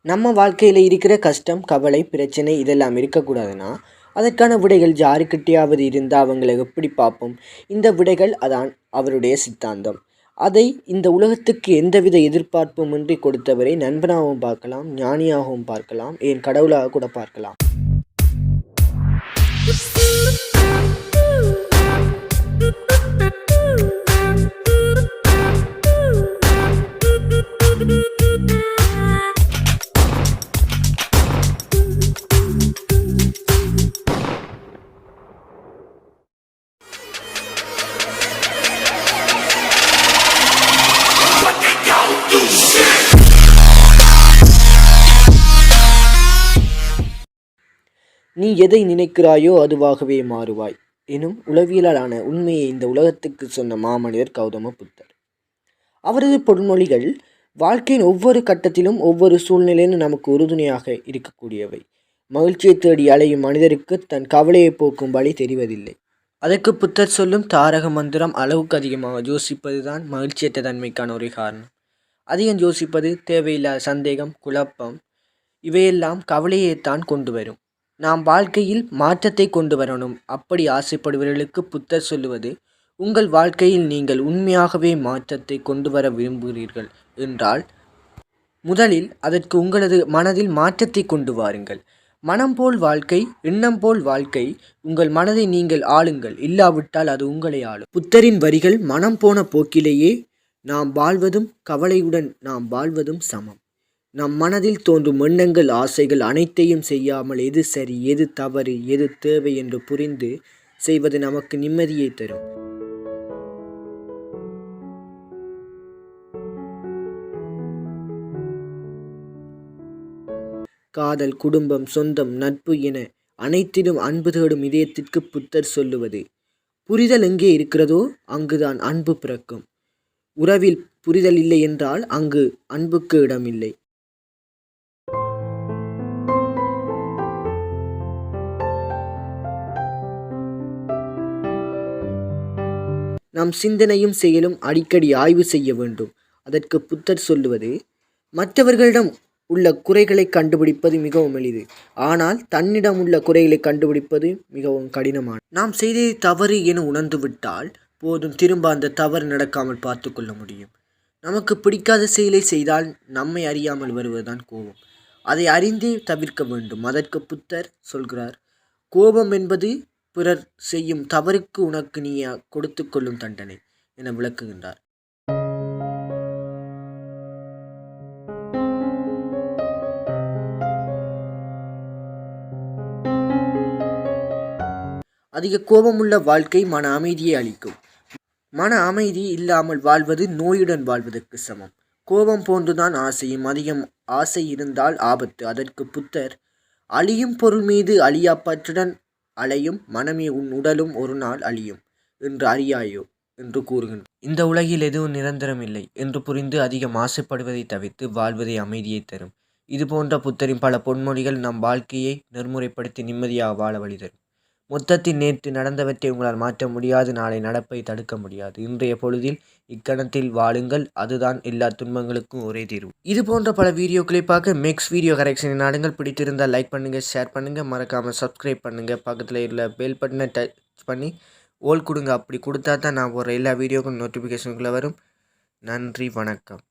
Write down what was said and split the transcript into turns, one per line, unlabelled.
நம்ம வாழ்க்கையில் இருக்கிற கஷ்டம், கவலை, பிரச்சனை இதெல்லாம் இருக்கக்கூடாதுன்னா அதற்கான விடைகள் யாருக்கிட்டையாவது இருந்தால் அவங்களை எப்படி பார்ப்போம்? இந்த விடைகள் அதான் அவருடைய சித்தாந்தம். அதை இந்த உலகத்துக்கு எந்தவித எதிர்பார்ப்பும் இன்றி கொடுத்தவரை நண்பனாகவும் பார்க்கலாம், ஞானியாகவும் பார்க்கலாம், ஏன் கடவுளாக கூட பார்க்கலாம். நீ எதை நினைக்கிறாயோ அதுவாகவே மாறுவாய் எனும் உளவியலான உண்மையை இந்த உலகத்துக்கு சொன்ன மாமனிதர் கௌதம புத்தர். அவரது பொன்மொழிகள் வாழ்க்கையின் ஒவ்வொரு கட்டத்திலும் ஒவ்வொரு சூழ்நிலையிலும் நமக்கு உறுதுணையாக இருக்கக்கூடியவை. மகிழ்ச்சியை தேடி அலையும் மனிதருக்கு தன் கவலையை போக்கும் வழி தெரிவதில்லை. அதற்கு புத்தர் சொல்லும் தாரக மந்திரம், அளவுக்கு அதிகமாக யோசிப்பது தான் மகிழ்ச்சியற்ற தன்மைக்கான ஒரு காரணம். அதிகம் யோசிப்பது, தேவையில்லாத சந்தேகம், குழப்பம் இவையெல்லாம் கவலையைத்தான் கொண்டு வரும். நாம் வாழ்க்கையில் மாற்றத்தை கொண்டு வரணும். அப்படி ஆசைப்படுபவர்களுக்கு புத்தர் சொல்லுவது, உங்கள் வாழ்க்கையில் நீங்கள் உண்மையாகவே மாற்றத்தை கொண்டு வர விரும்புகிறீர்கள் என்றால் முதலில் அதற்கு உங்களது மனதில் மாற்றத்தை கொண்டு வாருங்கள். மனம் போல் வாழ்க்கை, எண்ணம் போல் வாழ்க்கை. உங்கள் மனதை நீங்கள் ஆளுங்கள், இல்லாவிட்டால் அது உங்களை ஆளும். புத்தரின் வரிகள் மனம் போன போக்கிலேயே நாம் வாழ்வதும் கவலையுடன் நாம் வாழ்வதும் சமம். நம் மனதில் தோன்றும் எண்ணங்கள், ஆசைகள் அனைத்தையும் செய்யாமல் எது சரி, எது தவறு, எது தேவை என்று புரிந்து செய்வது நமக்கு நிம்மதியை தரும். காதல், குடும்பம், சொந்தம், நட்பு என அனைத்திலும் அன்பு தேடும் இதயத்திற்கு புத்தர் சொல்லுவது, புரிதல் எங்கே இருக்கிறதோ அங்குதான் அன்பு பிறக்கும். உறவில் புரிதல் இல்லை என்றால் அங்கு அன்புக்கு இடமில்லை. நம் சிந்தனையும் செயலும் அடிக்கடி ஆய்வு செய்ய வேண்டும். அதற்கு புத்தர் சொல்லுவது, மற்றவர்களிடம் உள்ள குறைகளை கண்டுபிடிப்பது மிகவும் எளிது, ஆனால் தன்னிடம் உள்ள குறைகளை கண்டுபிடிப்பது மிகவும் கடினமான. நாம் செய்ததை தவறு என உணர்ந்து விட்டால் போதும், திரும்ப அந்த தவறு நடக்காமல் பார்த்து கொள்ள முடியும். நமக்கு பிடிக்காத செயலை செய்தால் நம்மை அறியாமல் வருவதுதான் கோபம். அதை அறிந்தே தவிர்க்க வேண்டும். அதற்கு புத்தர் சொல்கிறார், கோபம் என்பது பிறர் செய்யும் தவறுக்கு உனக்கு நீ கொடுத்து கொள்ளும் தண்டனை என விளக்குகின்றார். அதிக கோபமுள்ள வாழ்க்கை மன அமைதியை அளிக்கும். மன அமைதி இல்லாமல் வாழ்வது நோயுடன் வாழ்வதற்கு சமம். கோபம் போன்றுதான் ஆசையும். அதிகம் ஆசை இருந்தால் ஆபத்து. அதற்கு புத்தர், அழியும் பொருள் மீது அழியாப்பற்றுடன் அலையும் மனமே உன் உடலும் ஒரு நாள் அழியும் என்று அறியாயோ என்று கூறுகின்றார். இந்த உலகில் எதுவும் நிரந்தரம் இல்லை என்று புரிந்து அதிகம் ஆசைப்படுவதை தவிர்த்து வாழ்வதை அமைதியை தரும். இது போன்ற புத்தரின் பல பொன்மொழிகள் நம் வாழ்க்கையை நெறிமுறைப்படுத்தி நிம்மதியாக வாழ வழி தரும். மொத்தத்தில் நேற்று நடந்தவற்றை உங்களால் மாற்ற முடியாது, நாளை நடப்பை தடுக்க முடியாது. இன்றைய பொழுதில் இக்கணத்தில் வாழுங்கள், அதுதான் எல்லா துன்பங்களுக்கும் ஒரே தீர்வு. இது போன்ற பல வீடியோக்களை பார்க்க மேக்ஸ் வீடியோ கரெக்ஷனை நாடுங்கள். பிடித்திருந்தால் லைக் பண்ணுங்கள், ஷேர் பண்ணுங்கள், மறக்காமல் சப்ஸ்கிரைப் பண்ணுங்கள். பக்கத்தில் உள்ள பெல் பட்டனை டச் பண்ணி ஓல் கொடுங்க. அப்படி கொடுத்தா தான் நான் ஒரு எல்லா வீடியோக்கும் நோட்டிஃபிகேஷனுக்குள்ளே வரும். நன்றி, வணக்கம்.